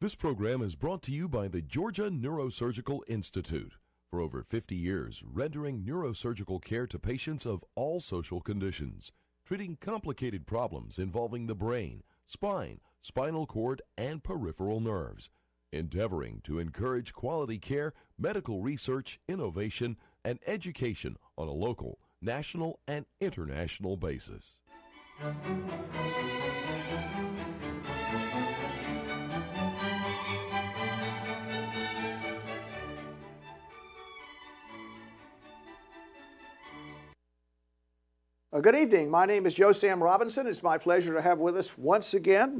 This program is brought to you by the Georgia Neurosurgical Institute. For over 50 years, rendering neurosurgical care to patients of all social conditions, treating complicated problems involving the brain, spine, spinal cord, and peripheral nerves, endeavoring to encourage quality care, medical research, innovation, and education on a local, national, and international basis. Good evening. My name is Joe Sam Robinson. It's my pleasure to have with us once again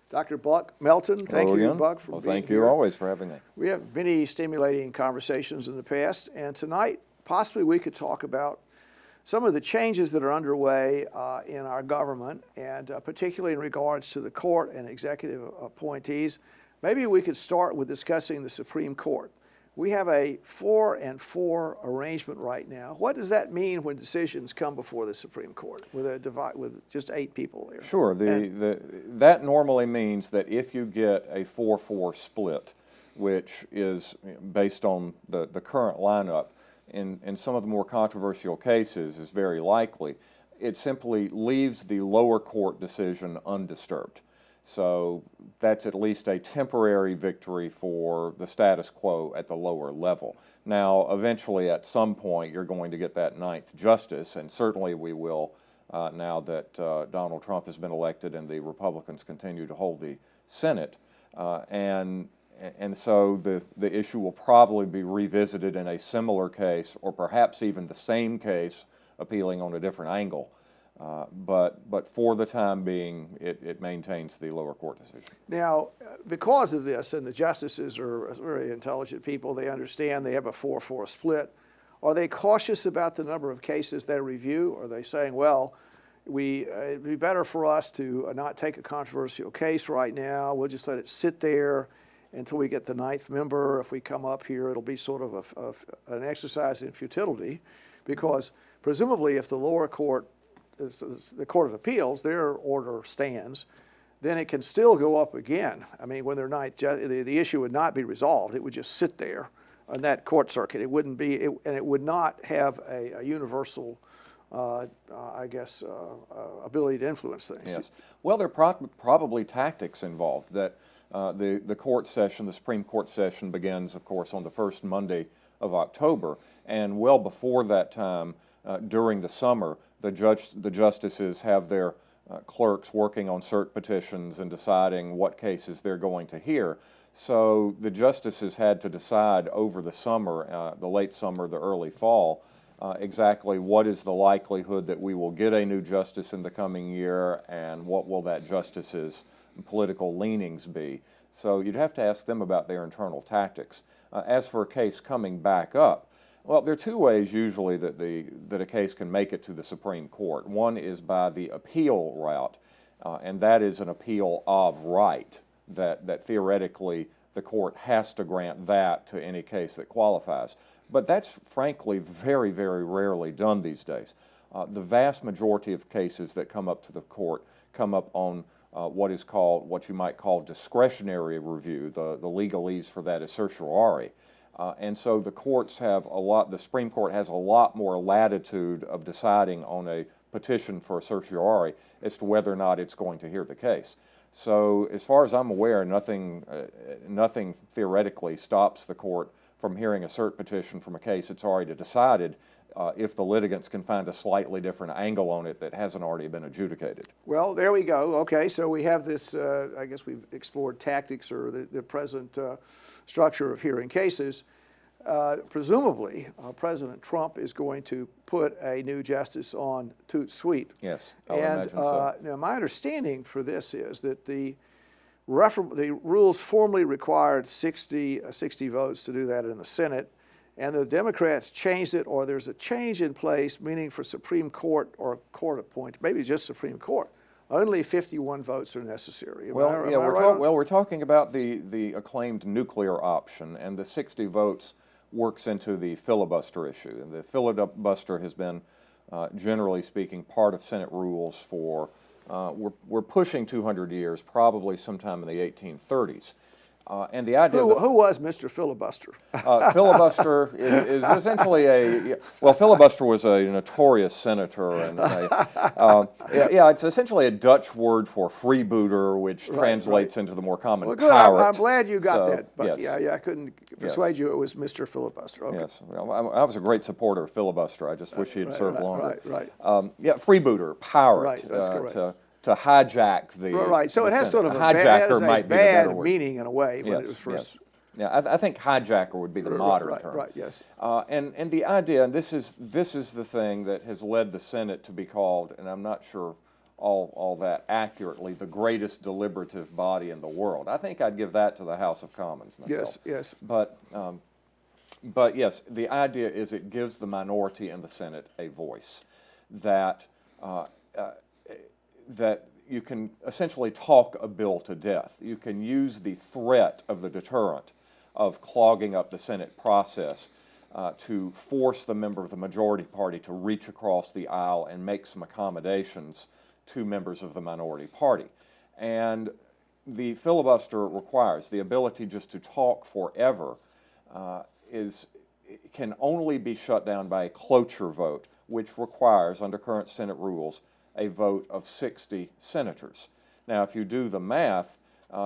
Dr. Buck Melton. Thank you, Buck, for being here. Thank you always for having me. We have many stimulating conversations in the past, and tonight possibly we could talk about some of the changes that are underway in our government, and particularly in regards to the court and executive appointees. Maybe we could start with discussing the Supreme Court. We have a 4-4 arrangement right now. What does that mean when decisions come before the Supreme Court with just 8 people there? Sure. That normally means that if you get a 4-4 split, which is based on the current lineup, in some of the more controversial cases is very likely, it simply leaves the lower court decision undisturbed. So that's at least a temporary victory for the status quo at the lower level. Now, eventually, at some point, you're going to get that 9th justice, and certainly we will now that Donald Trump has been elected and the Republicans continue to hold the Senate. And so the issue will probably be revisited in a similar case, or perhaps even the same case, appealing on a different angle. But for the time being, it maintains the lower court decision. Now, because of this, and the justices are very intelligent people, they understand they have a 4-4 split. Are they cautious about the number of cases they review? Are they saying, well, it'd be better for us to not take a controversial case right now. We'll just let it sit there until we get the 9th member. If we come up here, it'll be sort of an exercise in futility, because presumably if the lower court, the Court of Appeals, their order stands, then it can still go up again. I mean, when they're not, the issue would not be resolved. It would just sit there on that court circuit. It wouldn't be, and it would not have a universal, I guess, ability to influence things. Yes. Well, there are probably tactics involved. That the court session, the Supreme Court session, begins, of course, on the first Monday of October, and well before that time, during the summer, the justices have their clerks working on cert petitions and deciding what cases they're going to hear. So the justices had to decide over the summer, the late summer, the early fall, exactly what is the likelihood that we will get a new justice in the coming year, and what will that justice's political leanings be. So you'd have to ask them about their internal tactics. As for a case coming back up, well, there are 2 ways usually that a case can make it to the Supreme Court. One is by the appeal route, and that is an appeal of right, that theoretically the court has to grant that to any case that qualifies. But that's frankly very, very rarely done these days. The vast majority of cases that come up to the court come up on what you might call discretionary review. The legalese for that is certiorari. And so the courts have the Supreme Court has a lot more latitude of deciding on a petition for a certiorari as to whether or not it's going to hear the case. So as far as I'm aware, nothing theoretically stops the court from hearing a cert petition from a case it's already decided, if the litigants can find a slightly different angle on it that hasn't already been adjudicated. Well, there we go. Okay, so we have this, I guess we've explored tactics or the present structure of hearing cases. Presumably, President Trump is going to put a new justice on tout suite. Yes, I would imagine so. Now, my understanding for this is that the rules formally required 60 votes to do that in the Senate, and the Democrats changed it, or there's a change in place, meaning for Supreme Court or court appointed, maybe just Supreme Court, only 51 votes are necessary. We're talking about the acclaimed nuclear option, and the 60 votes works into the filibuster issue. And the filibuster has been, generally speaking, part of Senate rules for, we're pushing 200 years, probably sometime in the 1830s. And the idea who was Mr. Filibuster? Filibuster is essentially filibuster was a notorious senator, and it's essentially a Dutch word for freebooter, which translates into the more common well, good. pirate. I'm glad you got that, but yes. I couldn't persuade you it was Mr. Filibuster. Okay. Yes, well, I was a great supporter of filibuster. I just wish he had served longer. Right. Freebooter, pirate. Right, that's correct. To hijack the right. So it has sort of a bad meaning in a way when it was first. Yeah, I think hijacker would be the modern term. Right. Yes. And the idea, and this is the thing that has led the Senate to be called, and I'm not sure all that accurately, the greatest deliberative body in the world. I think I'd give that to the House of Commons myself. Yes. But yes, the idea is it gives the minority in the Senate a voice that that you can essentially talk a bill to death. You can use the threat of the deterrent of clogging up the Senate process to force the member of the majority party to reach across the aisle and make some accommodations to members of the minority party. And the filibuster requires the ability just to talk forever can only be shut down by a cloture vote, which requires, under current Senate rules, a vote of 60 senators. Now, if you do the math,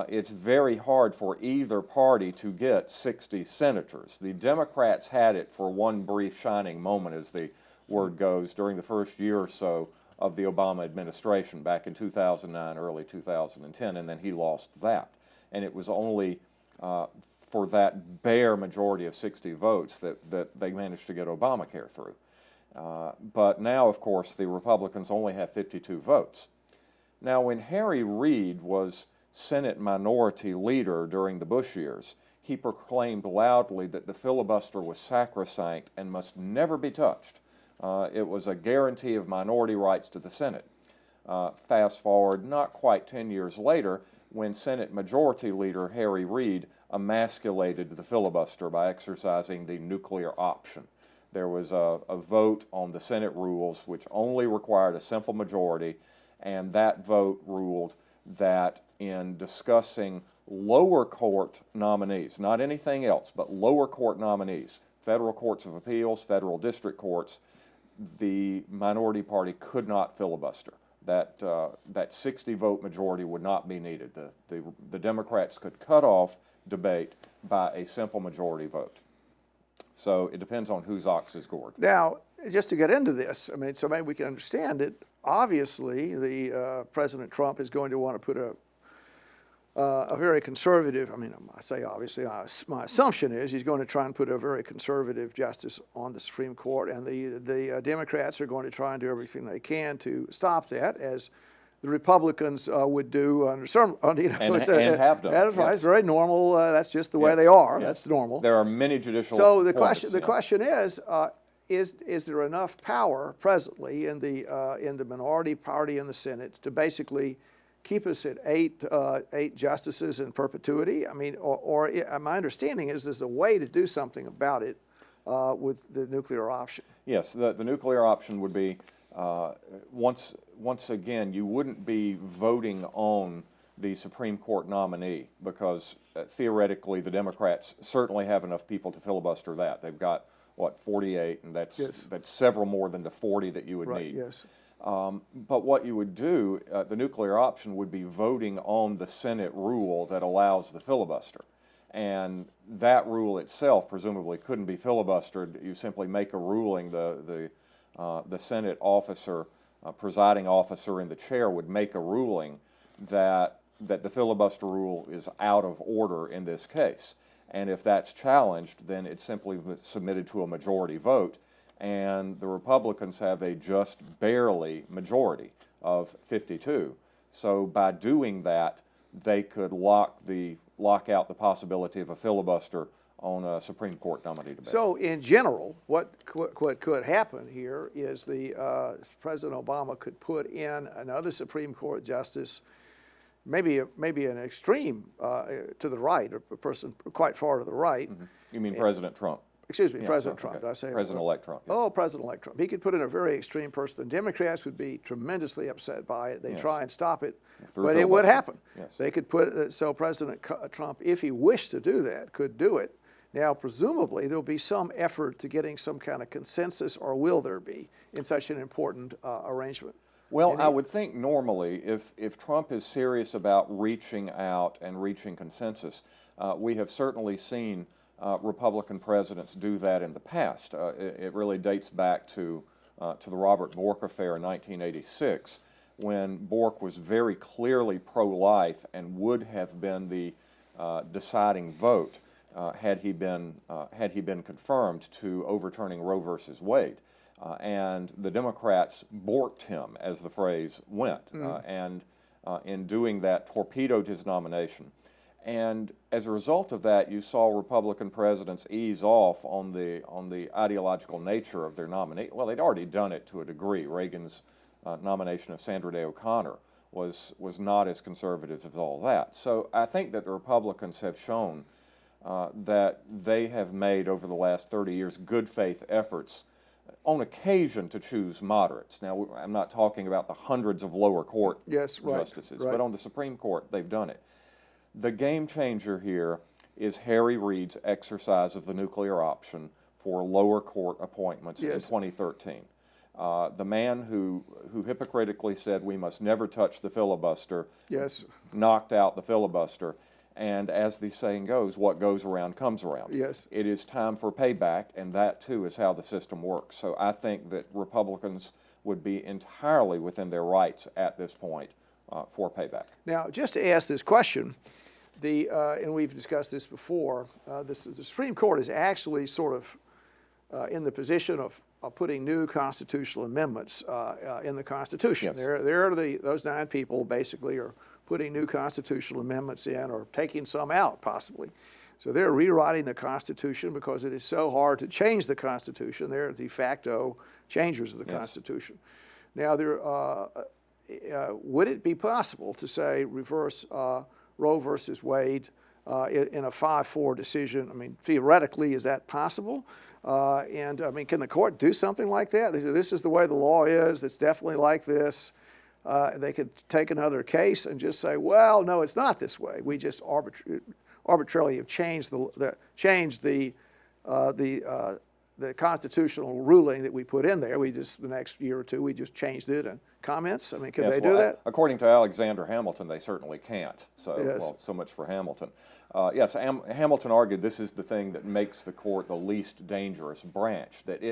it's very hard for either party to get 60 senators. The Democrats had it for one brief shining moment, as the word goes, during the first year or so of the Obama administration back in 2009, early 2010, and then he lost that. And it was only for that bare majority of 60 votes that they managed to get Obamacare through. But now, of course, the Republicans only have 52 votes. Now, when Harry Reid was Senate Minority Leader during the Bush years, he proclaimed loudly that the filibuster was sacrosanct and must never be touched. It was a guarantee of minority rights to the Senate. Fast forward not quite 10 years later, when Senate Majority Leader Harry Reid emasculated the filibuster by exercising the nuclear option. There was a vote on the Senate rules which only required a simple majority, and that vote ruled that in discussing lower court nominees, not anything else, but lower court nominees, federal courts of appeals, federal district courts, the minority party could not filibuster. That 60-vote majority would not be needed. The Democrats could cut off debate by a simple majority vote. So it depends on whose ox is gored. Now, just to get into this, I mean, so maybe we can understand it. Obviously, the President Trump is going to want to put a very conservative, I mean, I say obviously, my assumption is he's going to try and put a very conservative justice on the Supreme Court, and the Democrats are going to try and do everything they can to stop that, as the Republicans would do under some, and have done. That's right. Yes. It's very normal. That's just the way they are. That's normal. There are many judicial. So the question is there enough power presently in the minority party in the Senate to basically keep us at eight justices in perpetuity? I mean, or my understanding is there's a way to do something about it with the nuclear option. Yes, the nuclear option would be. Once again, you wouldn't be voting on the Supreme Court nominee because theoretically the Democrats certainly have enough people to filibuster that. They've got, 48, and that's several more than the 40 that you would need. Yes. But what you would do, the nuclear option would be voting on the Senate rule that allows the filibuster. And that rule itself presumably couldn't be filibustered. You simply make a ruling, the Senate officer, presiding officer in the chair would make a ruling that the filibuster rule is out of order in this case. And if that's challenged, then it's simply submitted to a majority vote, and the Republicans have a just barely majority of 52. So by doing that, they could lock out the possibility of a filibuster on a Supreme Court nominee debate. So in general, what could happen here is President Obama could put in another Supreme Court justice, maybe an extreme to the right, or a person quite far to the right. Mm-hmm. You mean President Trump? excuse me, Yeah, President so, Trump. okay. Did I say President-elect Trump. Yeah. Oh, President-elect Trump. He could put in a very extreme person. The Democrats would be tremendously upset by it. They Yes. try and stop it, Through but it would filibuster. happen. Yes. They could put so President Trump, if he wished to do that, could do it. Now, presumably, there'll be some effort to getting some kind of consensus, or will there be, in such an important arrangement? Well, I would think normally, if Trump is serious about reaching out and reaching consensus, we have certainly seen Republican presidents do that in the past. It really dates back to the Robert Bork affair in 1986, when Bork was very clearly pro-life and would have been the deciding vote had he been confirmed to overturning Roe versus Wade. And the Democrats borked him, as the phrase went, and in doing that torpedoed his nomination. And as a result of that, you saw Republican presidents ease off on the ideological nature of their nominee. Well, they'd already done it to a degree. Reagan's nomination of Sandra Day O'Connor was not as conservative as all that. So I think that the Republicans have shown that they have made over the last 30 years good faith efforts on occasion to choose moderates. Now, I'm not talking about the hundreds of lower court justices, but on the Supreme Court, they've done it. The game changer here is Harry Reid's exercise of the nuclear option for lower court appointments in 2013. The man who hypocritically said we must never touch the filibuster knocked out the filibuster. And as the saying goes, what goes around comes around. Yes. It is time for payback, and that too is how the system works. So I think that Republicans would be entirely within their rights at this point for payback. Now, just to ask this question, and we've discussed this before, the Supreme Court is actually sort of in the position of putting new constitutional amendments in the Constitution. Yes. Those 9 people basically are putting new constitutional amendments in, or taking some out possibly. So they're rewriting the Constitution because it is so hard to change the Constitution. They're de facto changers of the Constitution. Now, would it be possible to say reverse Roe versus Wade in a 5-4 decision? I mean, theoretically, is that possible? And I mean, can the court do something like that? They say, this is the way the law is. It's definitely like this. They could take another case and just say, well, no, it's not this way. We just arbitrarily have changed the constitutional ruling that we put in there. The next year or two, we just changed it and comments. I mean, can they do that? According to Alexander Hamilton, they certainly can't. So, well, so much for Hamilton. Yes, Hamilton argued this is the thing that makes the court the least dangerous branch, that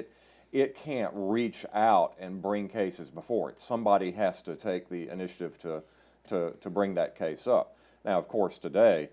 it can't reach out and bring cases before it. Somebody has to take the initiative to bring that case up. Now, of course, today,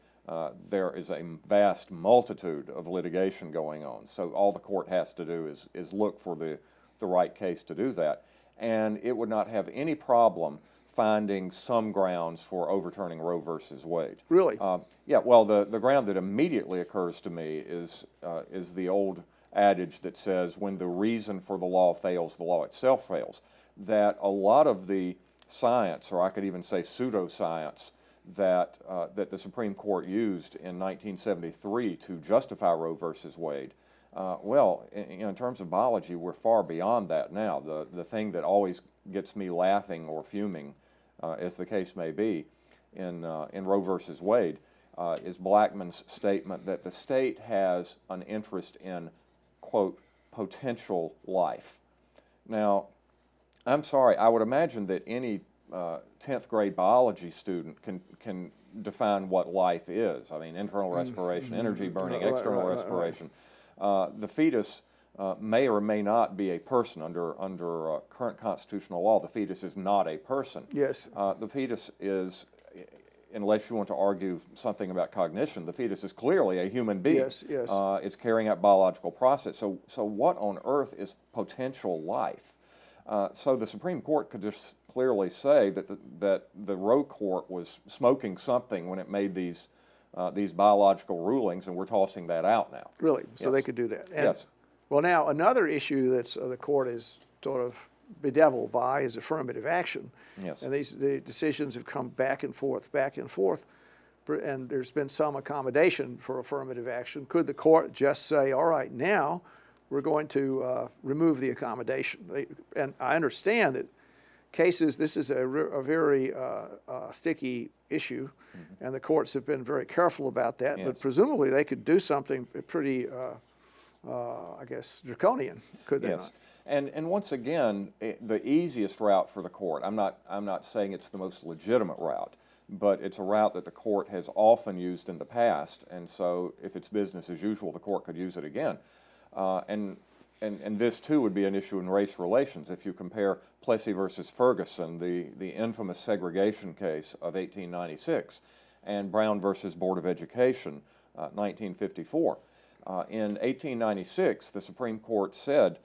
there is a vast multitude of litigation going on. So all the court has to do is look for the right case to do that. And it would not have any problem finding some grounds for overturning Roe versus Wade. Really? Yeah, well, the ground that immediately occurs to me is the old adage that says when the reason for the law fails, the law itself fails. That a lot of the science, or I could even say pseudoscience, that the Supreme Court used in 1973 to justify Roe versus Wade, well, in terms of biology, we're far beyond that now. The thing that always gets me laughing or fuming, as the case may be, in Roe versus Wade, is Blackmun's statement that the state has an interest in, quote, potential life. Now, I'm sorry, I would imagine that any 10th grade biology student can define what life is. I mean, internal respiration, energy burning, external respiration. The fetus may or may not be a person under current constitutional law. The fetus is not a person. Yes. The fetus is, unless you want to argue something about cognition, the fetus is clearly a human being. Yes, yes. It's carrying out biological process. So what on earth is potential life? So the Supreme Court could just clearly say that the Roe court was smoking something when it made these biological rulings, and we're tossing that out now. Really? So they could do that? And, yes. Well, now, another issue that's the court is sort of bedeviled by is affirmative action. Yes. And the decisions have come back and forth, back and forth. and there's been some accommodation for affirmative action, could the court just say, all right, now we're going to remove the accommodation? And I understand that cases, this is a very sticky issue, and the courts have been very careful about that, Yes. but presumably they could do something pretty, I guess, draconian, could they Yes. not? And once again, the easiest route for the court, I'm not saying it's the most legitimate route, but it's a route that the court has often used in the past, and so if it's business as usual, the court could use it again. And this too would be an issue in race relations. If you compare Plessy versus Ferguson, the infamous segregation case of 1896, and Brown versus Board of Education, 1954. In 1896, the Supreme Court said,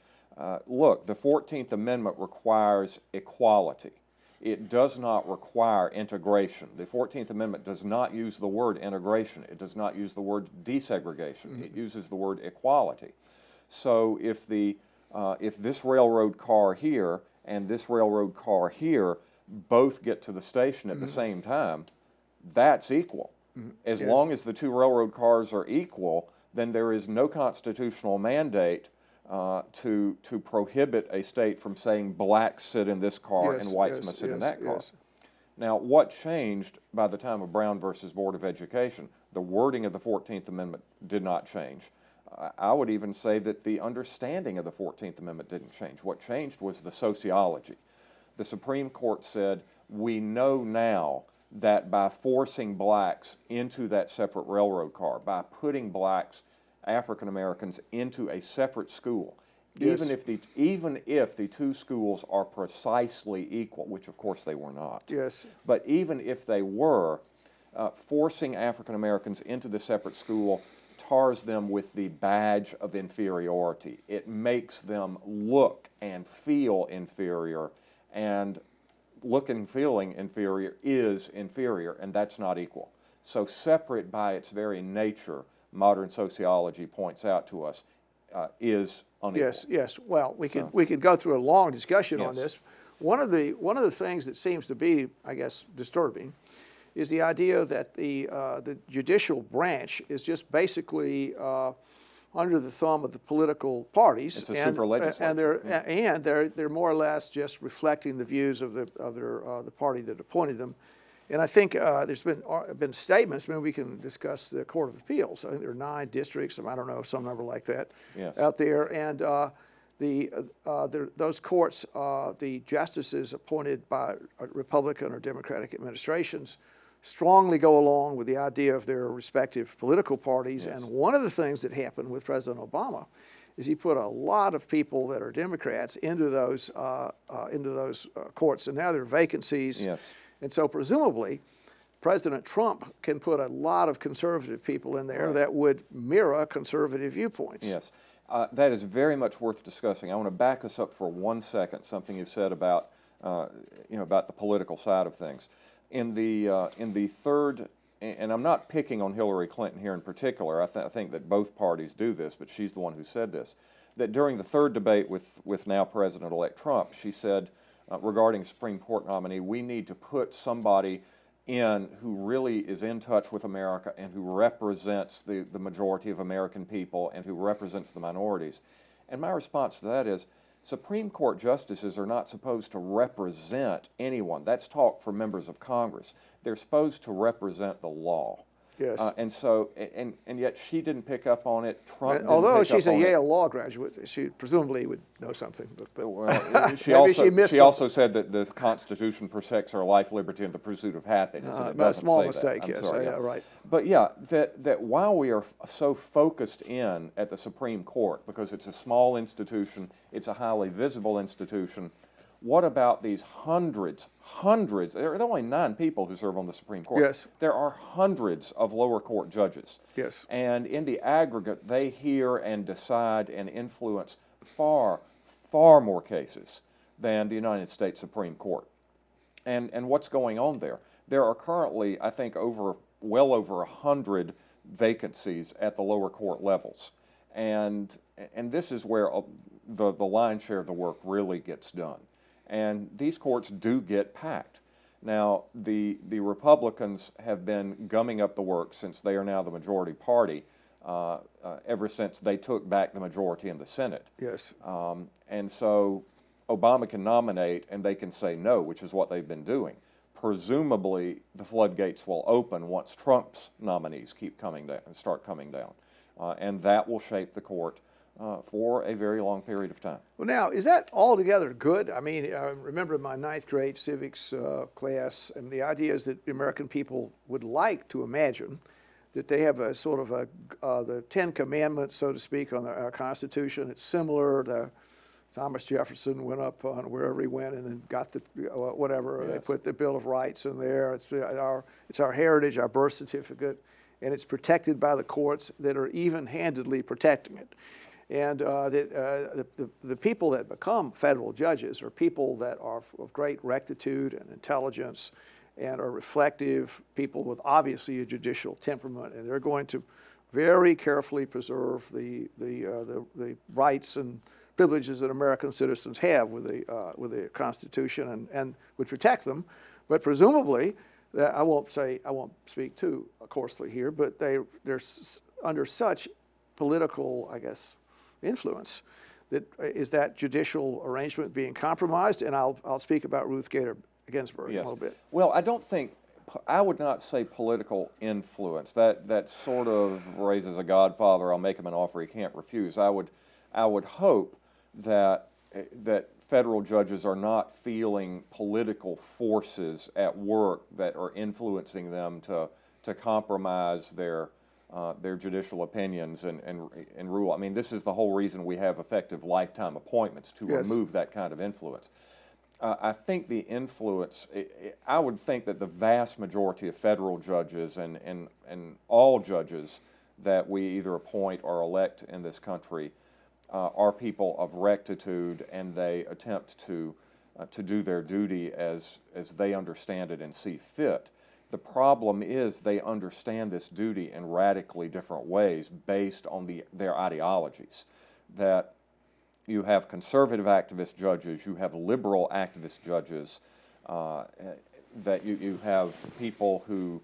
look, the 14th Amendment requires equality. It does not require integration. The 14th Amendment does not use the word integration. It does not use the word desegregation. It uses the word equality. So if this railroad car here and this railroad car here both get to the station at the same time, that's equal. As Yes. long as the two railroad cars are equal, then there is no constitutional mandate to prohibit a state from saying blacks sit in this car Yes, and whites yes, must sit in yes, that car. yes. Now, what changed by the time of Brown versus Board of Education? The wording of the 14th Amendment did not change. I would even say that the understanding of the 14th Amendment didn't change. What changed was the sociology. The Supreme Court said, we know now that by forcing blacks into that separate railroad car, by putting blacks, African Americans, into a separate school, Yes. even if the two schools are precisely equal, which of course they were not. Yes. But even if they were, forcing African Americans into the separate school tars them with the badge of inferiority. It makes them look and feel inferior, and look and feeling inferior is inferior, and that's not equal. So separate by its very nature, modern sociology points out to us, is unequal. Yes, yes. Well, we could go through a long discussion on Yes. this. One of the things that seems to be, I guess, disturbing is the idea that the judicial branch is just basically under the thumb of the political parties, It's a super legislature. and they're more or less just reflecting the views of the party that appointed them. And I think there's been statements. Maybe we can discuss the Court of Appeals. I think there are 9 districts, I don't know, some number like that, Yes. out there. And those courts, the justices appointed by Republican or Democratic administrations, strongly go along with the idea of their respective political parties. Yes. And one of the things that happened with President Obama is he put a lot of people that are Democrats into those courts, and now there are vacancies. Yes. And so presumably, President Trump can put a lot of conservative people in there that would mirror conservative viewpoints. Yes, that is very much worth discussing. I want to back us up for 1 second, something you've said about, about the political side of things. In the third, and I'm not picking on Hillary Clinton here in particular, I think that both parties do this, but she's the one who said this, that during the third debate with now President-elect Trump, she said, regarding Supreme Court nominee, we need to put somebody in who really is in touch with America and who represents the majority of American people and who represents the minorities. And my response to that is, Supreme Court justices are not supposed to represent anyone. That's talk for members of Congress. They're supposed to represent the law. Yes. And so, and yet she didn't pick up on it. Trump didn't Although pick she's up a on it. Yale law graduate, she presumably would know something. But Well, she missed also said that the Constitution protects our life, liberty, and the pursuit of happiness. And it a doesn't small say mistake, that. I'm yes, sorry, yeah, right. But yeah, that while we are so focused in at the Supreme Court, because it's a small institution, it's a highly visible institution, what about these hundreds, there are only 9 people who serve on the Supreme Court. Yes. There are hundreds of lower court judges. Yes. And in the aggregate, they hear and decide and influence far, far more cases than the United States Supreme Court. And what's going on there? There are currently, I think, well over 100 vacancies at the lower court levels. And this is where the lion's share of the work really gets done. And these courts do get packed. Now, the Republicans have been gumming up the works since they are now the majority party, ever since they took back the majority in the Senate. Yes. And so Obama can nominate and they can say no, which is what they've been doing. Presumably, the floodgates will open once Trump's nominees keep coming down and start coming down. And that will shape the court for a very long period of time. Well, now, is that altogether good? I mean, I remember in my ninth grade civics class, and the idea is that the American people would like to imagine that they have a sort of the Ten Commandments, so to speak, on our Constitution. It's similar to Thomas Jefferson went up on wherever he went and then got the whatever. Yes. They put the Bill of Rights in there. It's our heritage, our birth certificate, and it's protected by the courts that are even-handedly protecting it. And the people that become federal judges are people that are of great rectitude and intelligence and are reflective people with obviously a judicial temperament, and they're going to very carefully preserve the rights and privileges that American citizens have with the Constitution and would protect them. But presumably, I won't speak too coarsely here, but they're under such political, I guess, influence that judicial arrangement being compromised? And I'll speak about Ruth Bader Ginsburg Yes. a little bit. Well, I would not say political influence. That sort of raises a godfather. I'll make him an offer he can't refuse. I would hope that federal judges are not feeling political forces at work that are influencing them to compromise their judicial opinions and rule. I mean, this is the whole reason we have effective lifetime appointments, to Yes. remove that kind of influence. I think the influence, I would think that the vast majority of federal judges and all judges that we either appoint or elect in this country are people of rectitude, and they attempt to do their duty as they understand it and see fit. The problem is they understand this duty in radically different ways based on their ideologies. That you have conservative activist judges, you have liberal activist judges, that you have people who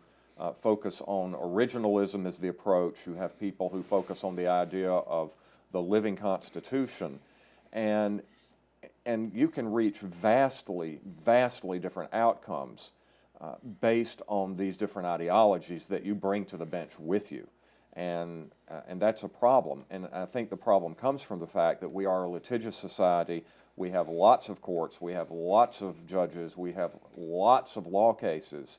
focus on originalism as the approach, you have people who focus on the idea of the living Constitution, and you can reach vastly different outcomes based on these different ideologies that you bring to the bench with you. And that's a problem. And I think the problem comes from the fact that we are a litigious society. We have lots of courts, we have lots of judges, we have lots of law cases.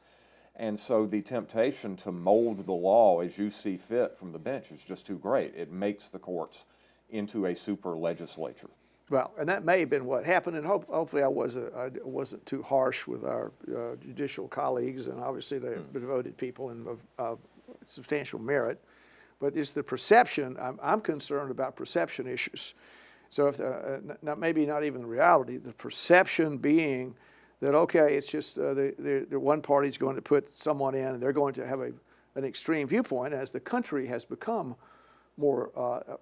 And so the temptation to mold the law as you see fit from the bench is just too great. It makes the courts into a super legislature. Well, and that may have been what happened, and hopefully I wasn't too harsh with our judicial colleagues, and obviously they're devoted people and of substantial merit. But it's the perception. I'm concerned about perception issues. So if maybe not even the reality, the perception being that, okay, it's just the one party's going to put someone in, and they're going to have an extreme viewpoint. As the country has become more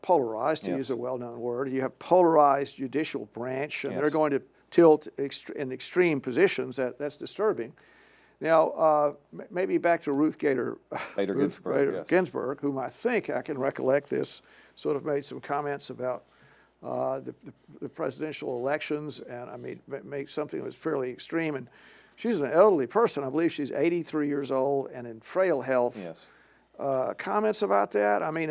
polarized, to Yes. use a well-known word, you have polarized judicial branch, and Yes. they're going to tilt in extreme positions. That's disturbing. Now, maybe back to Ruth Bader Ginsburg, Ginsburg, whom I think I can recollect this, sort of made some comments about the presidential elections, and I mean, make something that was fairly extreme. And she's an elderly person. I believe she's 83 years old and in frail health. Yes. Comments about that? I mean,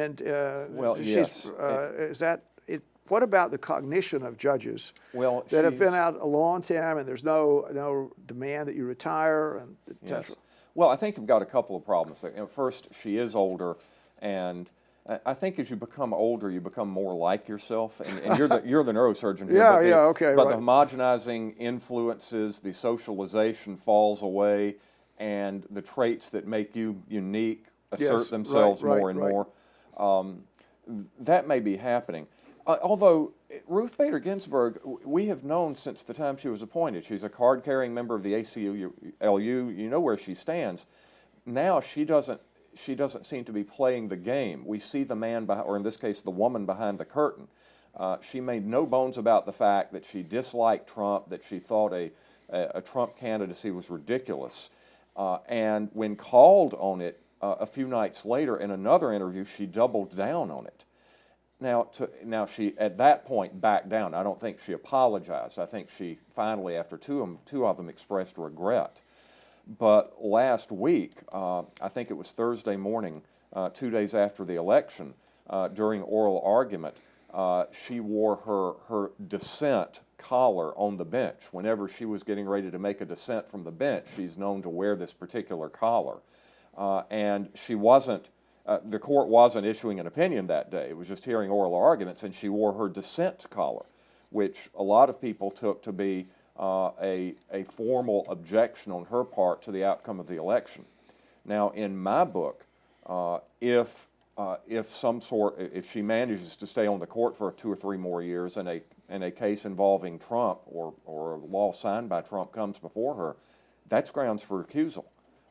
Well, yes. Is that it? What about the cognition of judges Well, that have been out a long time, and there's no demand that you retire, and et cetera? Yes. Well, I think you've got a couple of problems there. First, she is older, and I think as you become older, you become more like yourself, and you're the neurosurgeon here. Yeah, okay, But right. the homogenizing influences, the socialization falls away, and the traits that make you unique assert Yes, themselves right, more and right. more. That may be happening. Although Ruth Bader Ginsburg, we have known since the time she was appointed. She's a card-carrying member of the ACLU. You know where she stands. Now she doesn't seem to be playing the game. We see the man, or in this case, the woman behind the curtain. She made no bones about the fact that she disliked Trump, that she thought a Trump candidacy was ridiculous. And when called on it a few nights later in another interview, she doubled down on it. Now she, at that point, backed down. I don't think she apologized. I think she finally, after two of them, expressed regret. But last week, I think it was Thursday morning, 2 days after the election, during oral argument, she wore her dissent collar on the bench. Whenever she was getting ready to make a dissent from the bench, she's known to wear this particular collar. And she wasn't, the court wasn't issuing an opinion that day. It was just hearing oral arguments, and she wore her dissent collar, which a lot of people took to be a formal objection on her part to the outcome of the election. Now, in my book, if she manages to stay on the court for 2 or 3 more years and a case involving Trump or a law signed by Trump comes before her, that's grounds for recusal.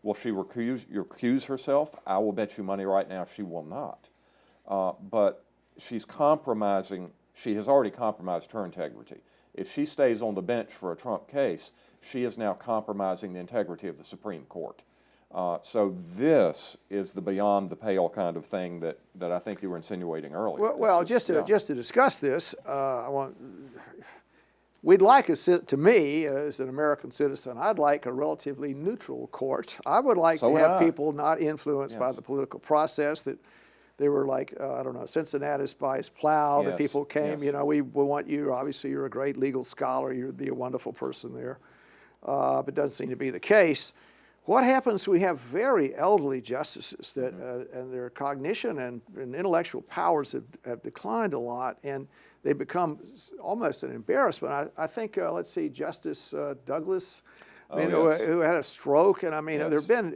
Will she recuse herself? I will bet you money right now she will not. But she's compromising, she has already compromised her integrity. If she stays on the bench for a Trump case, she is now compromising the integrity of the Supreme Court. So this is the beyond the pale kind of thing that I think you were insinuating earlier. Well, just to discuss this, we'd like, to me, as an American citizen, I'd like a relatively neutral court. I would like to have people not influenced by the political process, that they were like, I don't know, Cincinnati's Spice Plow, that people came, you know, we want you, obviously you're a great legal scholar, you'd be a wonderful person there. But it doesn't seem to be the case. What happens, we have very elderly justices that, and their cognition and intellectual powers have declined a lot, and they become almost an embarrassment. I think, let's see, Justice Douglas, who had a stroke, and I mean, there have been,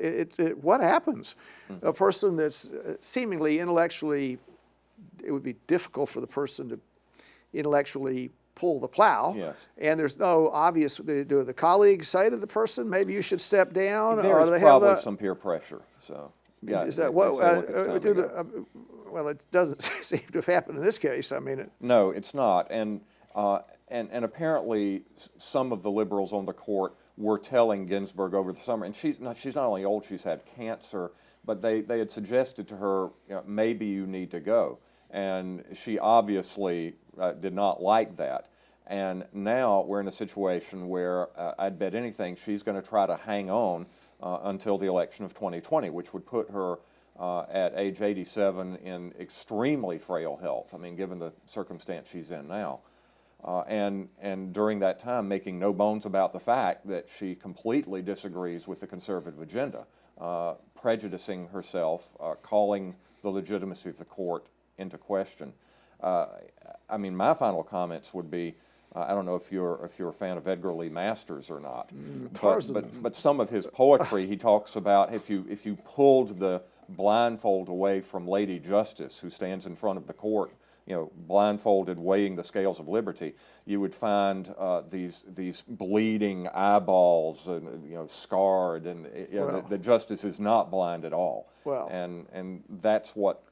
what happens? A person that's seemingly intellectually, it would be difficult for the person to intellectually pull the plow, and there's no obvious, do the colleagues say to the person, maybe you should step down? There's probably some peer pressure, so. Yeah, is that what, well, it doesn't seem to have happened in this case. I mean, no, it's not, and apparently some of the liberals on the court were telling Ginsburg over the summer, and she's not only old, she's had cancer, but they had suggested to her, you know, maybe you need to go, and she obviously did not like that. And now we're in a situation where I'd bet anything she's going to try to hang on until the election of 2020, which would put her at age 87 in extremely frail health. I mean, given the circumstance she's in now. And during that time, making no bones about the fact that she completely disagrees with the conservative agenda, prejudicing herself, calling the legitimacy of the court into question. I mean, my final comments would be, I don't know if you're a fan of Edgar Lee Masters or not, but some of his poetry, he talks about if you pulled the blindfold away from Lady Justice, who stands in front of the court, you know, blindfolded, weighing the scales of liberty, you would find these bleeding eyeballs, and you know, scarred, and you know, the justice is not blind at all. Well, and that's what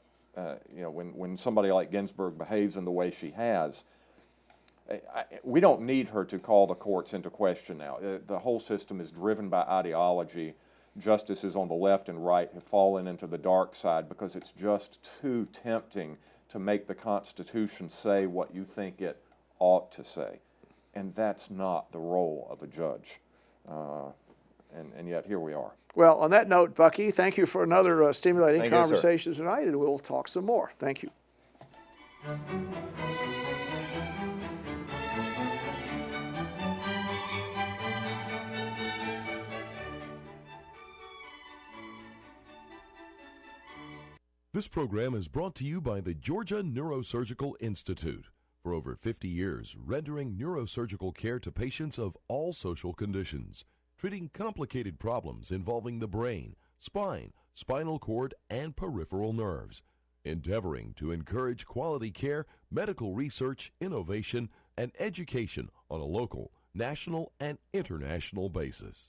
you know, when somebody like Ginsburg behaves in the way she has. We don't need her to call the courts into question now. The whole system is driven by ideology. Justices on the left and right have fallen into the dark side because it's just too tempting to make the Constitution say what you think it ought to say. And that's not the role of a judge. And yet here we are. Well, on that note, Bucky, thank you for another stimulating conversation tonight, and we'll talk some more. Thank you. This program is brought to you by the Georgia Neurosurgical Institute. For over 50 years, rendering neurosurgical care to patients of all social conditions, treating complicated problems involving the brain, spine, spinal cord, and peripheral nerves, endeavoring to encourage quality care, medical research, innovation, and education on a local, national, and international basis.